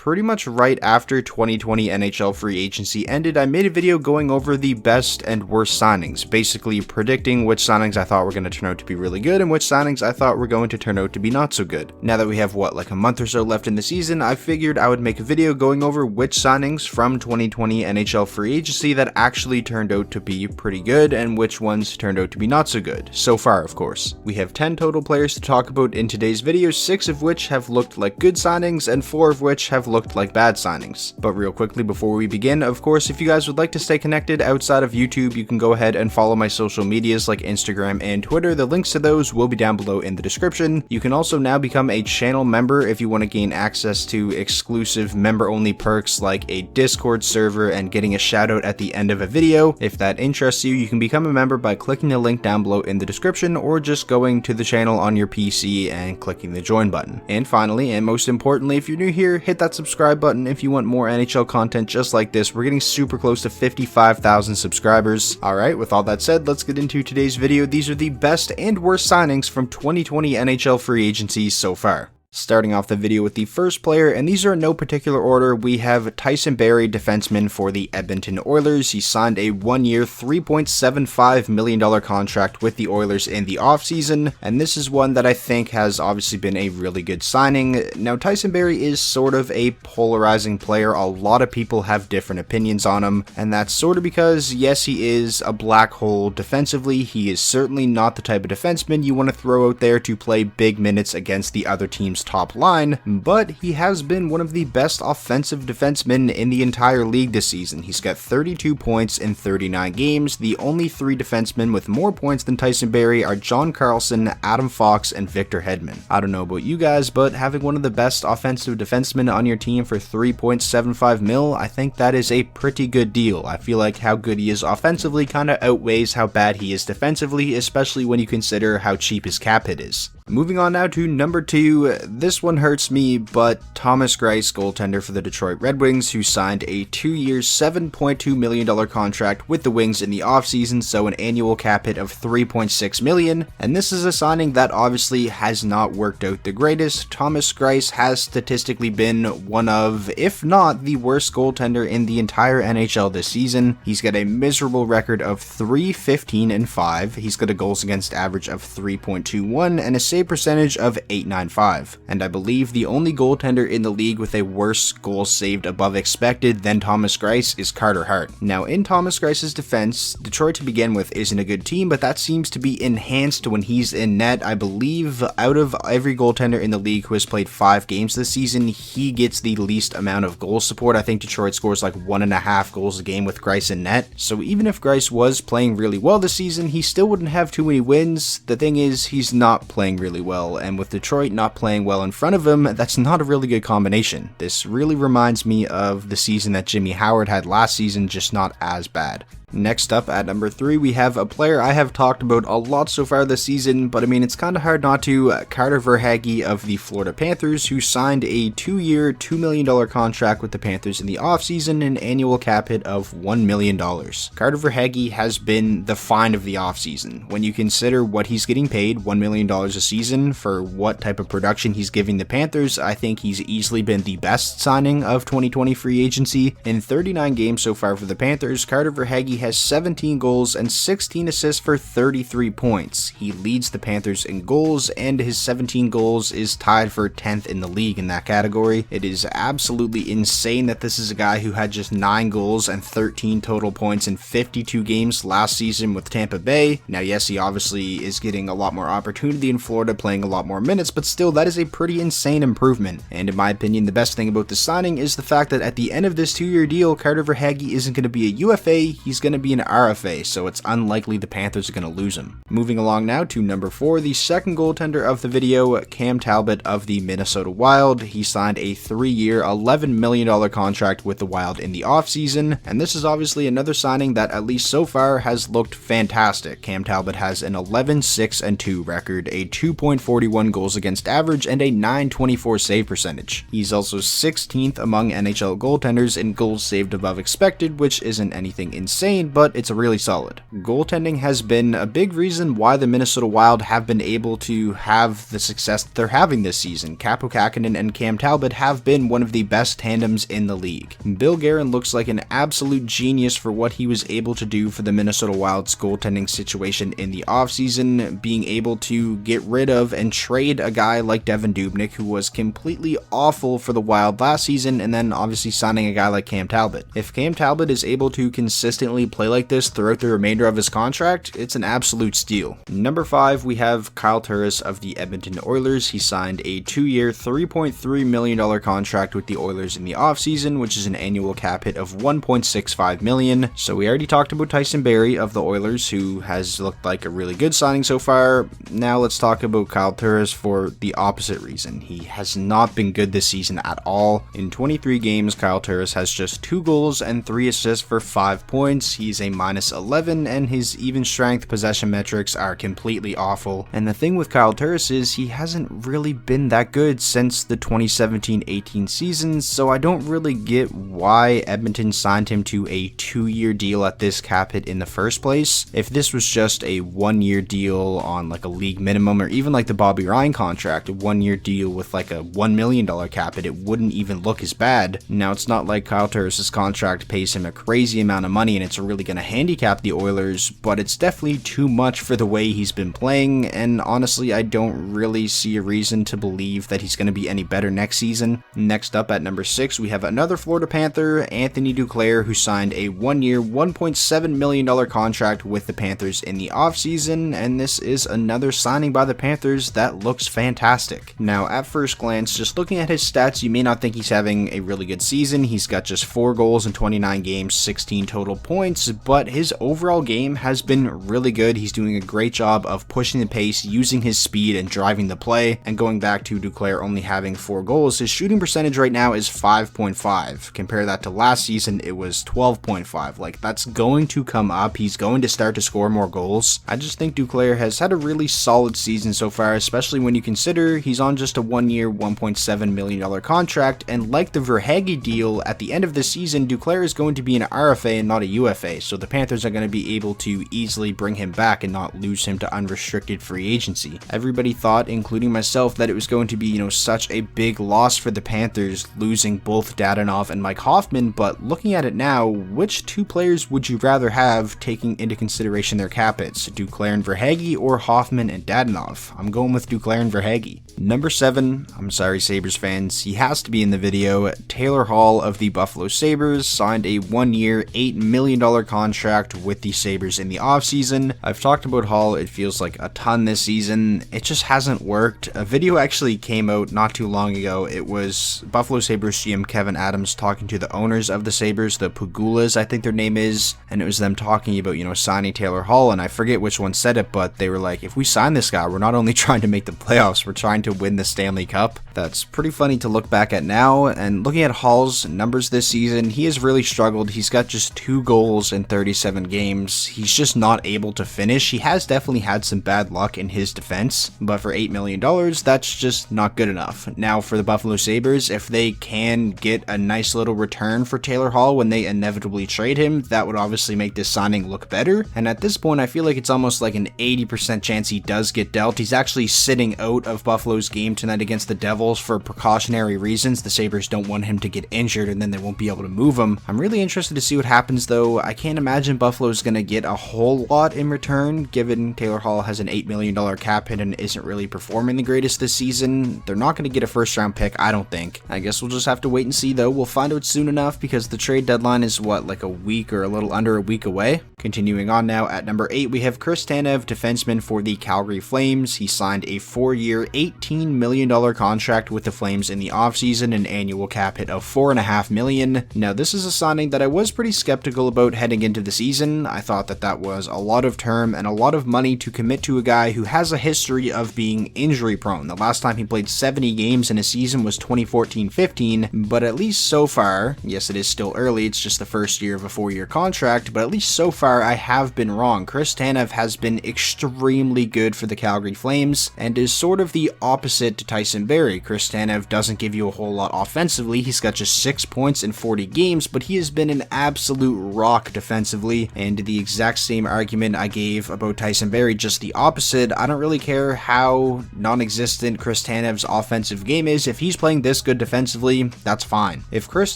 pretty much right after 2020 NHL free agency ended, I made a video going over the best and worst signings, basically predicting which signings I thought were going to turn out to be really good and which signings I thought were going to turn out to be not so good. Now that we have like a month or so left in the season, I figured I would make a video going over which signings from 2020 NHL free agency that actually turned out to be pretty good and which ones turned out to be not so good, so far of course. We have 10 total players to talk about in today's video, 6 of which have looked like good signings and 4 of which have looked like bad signings. But real quickly before we begin, of course, if you guys would like to stay connected outside of YouTube, you can go ahead and follow my social medias like Instagram and Twitter. The links to those will be down below in the description. You can also now become a channel member if you want to gain access to exclusive member-only perks like a Discord server and getting a shoutout at the end of a video. If that interests you, you can become a member by clicking the link down below in the description or just going to the channel on your PC and clicking the join button. And finally, and most importantly, if you're new here, hit that subscribe button if you want more NHL content just like this. We're getting super close to 55,000 subscribers. Alright, with all that said, let's get into today's video. These are the best and worst signings from 2020 NHL free agency so far. Starting off the video with the first player, and these are in no particular order, we have Tyson Barrie, defenseman for the Edmonton Oilers. He signed a 1-year, $3.75 million contract with the Oilers in the offseason, and this is one that I think has obviously been a really good signing. Now, Tyson Barrie is sort of a polarizing player. A lot of people have different opinions on him, and that's sort of because, yes, he is a black hole defensively. He is certainly not the type of defenseman you want to throw out there to play big minutes against the other team's top line, but he has been one of the best offensive defensemen in the entire league this season. He's got 32 points in 39 games. The only 3 defensemen with more points than Tyson Barrie are John Carlson, Adam Fox, and Victor Hedman. I don't know about you guys, but having one of the best offensive defensemen on your team for $3.75 million, I think that is a pretty good deal. I feel like how good he is offensively kind of outweighs how bad he is defensively, especially when you consider how cheap his cap hit is. Moving on now to number 2, this one hurts me, but Thomas Grice, goaltender for the Detroit Red Wings, who signed a 2-year, $7.2 million contract with the Wings in the offseason, so an annual cap hit of $3.6 million, and this is a signing that obviously has not worked out the greatest. Thomas Grice has statistically been one of, if not the worst goaltender in the entire NHL this season. He's got a miserable record of 3-15-5, he's got a goals against average of 3.21, and a save percentage of .895, and I believe the only goaltender in the league with a worse goal saved above expected than Thomas Grice is Carter Hart. Now, in Thomas Grice's defense, Detroit to begin with isn't a good team, but that seems to be enhanced when he's in net. I believe out of every goaltender in the league who has played 5 games this season, he gets the least amount of goal support. I think Detroit scores like 1.5 goals a game with Grice in net, so even if Grice was playing really well this season, he still wouldn't have too many wins. The thing is, he's not playing really well, and with Detroit not playing well in front of him, that's not a really good combination. This really reminds me of the season that Jimmy Howard had last season, just not as bad. Next up at number 3, we have a player I have talked about a lot so far this season, but I mean, it's kind of hard not to. Carter Verhaeghe of the Florida Panthers, who signed a 2-year, $2 million contract with the Panthers in the offseason, an annual cap hit of $1 million. Carter Verhaeghe has been the find of the offseason. When you consider what he's getting paid, $1 million a season, for what type of production he's giving the Panthers, I think he's easily been the best signing of 2020 free agency. In 39 games so far for the Panthers, Carter Verhaeghe has 17 goals and 16 assists for 33 points. He leads the Panthers in goals, and his 17 goals is tied for 10th in the league in that category. It is absolutely insane that this is a guy who had just 9 goals and 13 total points in 52 games last season with Tampa Bay. Now, yes, he obviously is getting a lot more opportunity in Florida, playing a lot more minutes, but still, that is a pretty insane improvement. And in my opinion, the best thing about this signing is the fact that at the end of this 2-year deal, Carter Verhaeghe isn't going to be a UFA, he's going to be an RFA, so it's unlikely the Panthers are going to lose him. Moving along now to number 4, the second goaltender of the video, Cam Talbot of the Minnesota Wild. He signed a 3-year, $11 million contract with the Wild in the offseason, and this is obviously another signing that, at least so far, has looked fantastic. Cam Talbot has an 11-6-2 record, a 2.41 goals against average, and a .924 save percentage. He's also 16th among NHL goaltenders in goals saved above expected, which isn't anything insane, insane, but it's really solid. Goaltending has been a big reason why the Minnesota Wild have been able to have the success that they're having this season. Kaapo Kähkönen and Cam Talbot have been one of the best tandems in the league. Bill Guerin looks like an absolute genius for what he was able to do for the Minnesota Wild's goaltending situation in the offseason, being able to get rid of and trade a guy like Devan Dubnyk, who was completely awful for the Wild last season, and then obviously signing a guy like Cam Talbot. If Cam Talbot is able to consistently play like this throughout the remainder of his contract, it's an absolute steal. Number 5, we have Kyle Turris of the Edmonton Oilers. He signed a 2-year, $3.3 million contract with the Oilers in the offseason, which is an annual cap hit of $1.65 million. So we already talked about Tyson Barrie of the Oilers, who has looked like a really good signing so far. Now let's talk about Kyle Turris for the opposite reason. He has not been good this season at all. In 23 games, Kyle Turris has just 2 goals and 3 assists for 5 points. He's a -11, and his even strength possession metrics are completely awful. And the thing with Kyle Turris is he hasn't really been that good since the 2017-18 season, so I don't really get why Edmonton signed him to a 2-year deal at this cap hit in the first place. If this was just a 1-year deal on like a league minimum, or even like the Bobby Ryan contract, a 1-year deal with like a $1 million cap hit, it wouldn't even look as bad. Now, it's not like Kyle Turris' contract pays him a crazy amount of money and it's really going to handicap the Oilers, but it's definitely too much for the way he's been playing, and honestly, I don't really see a reason to believe that he's going to be any better next season. Next up at number 6, we have another Florida Panther, Anthony Duclair, who signed a 1-year, $1.7 million contract with the Panthers in the offseason, and this is another signing by the Panthers that looks fantastic. Now, at first glance, just looking at his stats, you may not think he's having a really good season. He's got just 4 goals in 29 games, 16 total points, but his overall game has been really good. He's doing a great job of pushing the pace, using his speed, and driving the play. And going back to Duclair only having 4 goals, his shooting percentage right now is 5.5. Compare that to last season, it was 12.5. Like, that's going to come up. He's going to start to score more goals. I just think Duclair has had a really solid season so far, especially when you consider he's on just a 1-year, $1.7 million contract, and like the Verhaeghe deal, at the end of the season, Duclair is going to be an RFA and not a UFA, so the Panthers are going to be able to easily bring him back and not lose him to unrestricted free agency. Everybody thought, including myself, that it was going to be, such a big loss for the Panthers losing both Dadonov and Mike Hoffman, but looking at it now, which 2 players would you rather have taking into consideration their cap hits? Duclair and Verhaeghe or Hoffman and Dadonov? I'm going with Duclair and Verhaeghe. Number 7, I'm sorry Sabres fans, he has to be in the video. Taylor Hall of the Buffalo Sabres signed a 1-year, $8 million contract with the Sabres in the offseason. I've talked about Hall, it feels like a ton this season. It just hasn't worked. A video actually came out not too long ago. It was Buffalo Sabres GM Kevin Adams talking to the owners of the Sabres, the Pugulas, I think their name is, and it was them talking about, signing Taylor Hall, and I forget which one said it, but they were like, if we sign this guy, we're not only trying to make the playoffs, we're trying to win the Stanley Cup. That's pretty funny to look back at now, and looking at Hall's numbers this season, he has really struggled. He's got just 2 goals in 37 games. He's just not able to finish. He has definitely had some bad luck in his defense, but for $8 million, that's just not good enough. Now, for the Buffalo Sabres, if they can get a nice little return for Taylor Hall when they inevitably trade him, that would obviously make this signing look better, and at this point, I feel like it's almost like an 80% chance he does get dealt. He's actually sitting out of Buffalo's game tonight against the Devils for precautionary reasons. The Sabres don't want him to get injured and then they won't be able to move him. I'm really interested to see what happens though. I can't imagine Buffalo's going to get a whole lot in return, given Taylor Hall has an $8 million cap hit and isn't really performing the greatest this season. They're not going to get a first round pick, I don't think. I guess we'll just have to wait and see though. We'll find out soon enough because the trade deadline is like a week or a little under a week away. Continuing on now, at number 8, we have Chris Tanev, defenseman for the Calgary Flames. He signed a 4-year, $18 million contract with the Flames in the offseason, an annual cap hit of $4.5 million. Now, this is a signing that I was pretty skeptical about heading into the season. I thought that was a lot of term and a lot of money to commit to a guy who has a history of being injury prone. The last time he played 70 games in a season was 2014-15, but at least so far, yes, it is still early, it's just the first year of a 4-year contract, but at least so far I have been wrong. Chris Tanev has been extremely good for the Calgary Flames and is sort of the opposite to Tyson Barrie. Chris Tanev doesn't give you a whole lot offensively. He's got just 6 points in 40 games, but he has been an absolute rock suck defensively, and the exact same argument I gave about Tyson Barrie, just the opposite. I don't really care how non-existent Chris Tanev's offensive game is. If he's playing this good defensively, that's fine. If Chris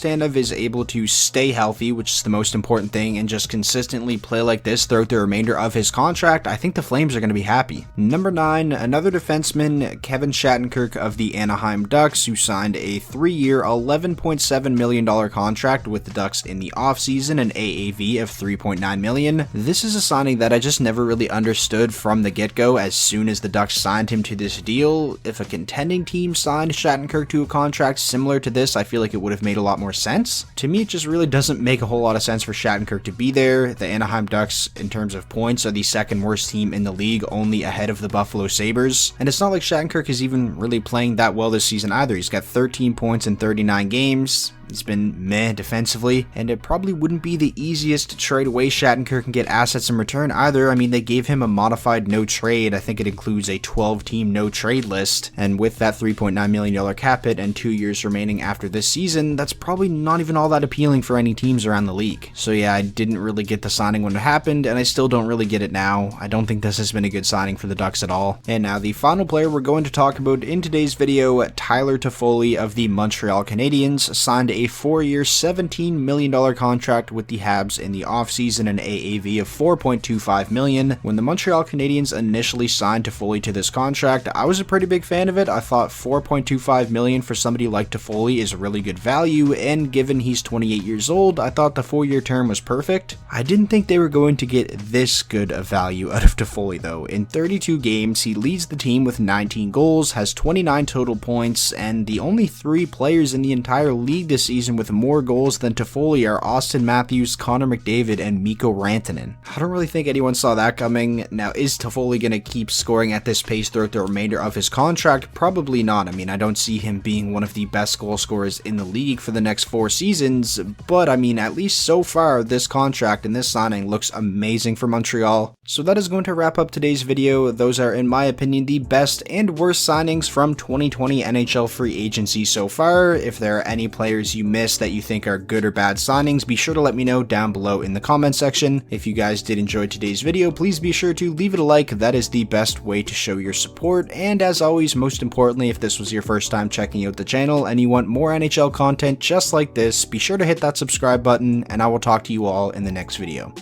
Tanev is able to stay healthy, which is the most important thing, and just consistently play like this throughout the remainder of his contract, I think the Flames are going to be happy. Number 9, another defenseman, Kevin Shattenkirk of the Anaheim Ducks, who signed a 3-year, $11.7 million contract with the Ducks in the offseason, an AAV of $3.9 million. This is a signing that I just never really understood from the get-go. As soon as the Ducks signed him to this deal, if a contending team signed Shattenkirk to a contract similar to this, I feel like it would have made a lot more sense. To me, it just really doesn't make a whole lot of sense for Shattenkirk to be there. The Anaheim Ducks, in terms of points, are the second worst team in the league, only ahead of the Buffalo Sabres. And it's not like Shattenkirk is even really playing that well this season either. He's got 13 points in 39 games. He's been meh defensively, and it probably wouldn't be the easiest to trade away Shattenkirk and get assets in return either. I mean, they gave him a modified no trade. I think it includes a 12-team no trade list, and with that $3.9 million cap hit and 2 years remaining after this season, that's probably not even all that appealing for any teams around the league. So yeah, I didn't really get the signing when it happened, and I still don't really get it now. I don't think this has been a good signing for the Ducks at all. And now the final player we're going to talk about in today's video, Tyler Toffoli of the Montreal Canadiens, signed a 4-year, $17 million contract with the Habs in the offseason, an AAV of $4.25 million. When the Montreal Canadiens initially signed Toffoli to this contract, I was a pretty big fan of it. I thought $4.25 million for somebody like Toffoli is really good value, and given he's 28 years old, I thought the 4-year term was perfect. I didn't think they were going to get this good of value out of Toffoli though. In 32 games, he leads the team with 19 goals, has 29 total points, and the only 3 players in the entire league this season with more goals than Toffoli are Austin Matthews, Connor McDavid, and Mikko Rantanen. I don't really think anyone saw that coming. Now, is Toffoli going to keep scoring at this pace throughout the remainder of his contract? Probably not. I mean, I don't see him being one of the best goal scorers in the league for the next 4 seasons, but I mean, at least so far, this contract and this signing looks amazing for Montreal. So that is going to wrap up today's video. Those are, in my opinion, the best and worst signings from 2020 NHL free agency so far. If there are any players you missed that you think are good or bad signings, be sure to let me know down below in the comment section. If you guys did enjoy today's video, please be sure to leave it a like. That is the best way to show your support. And as always, most importantly, if this was your first time checking out the channel and you want more NHL content just like this, be sure to hit that subscribe button, and I will talk to you all in the next video.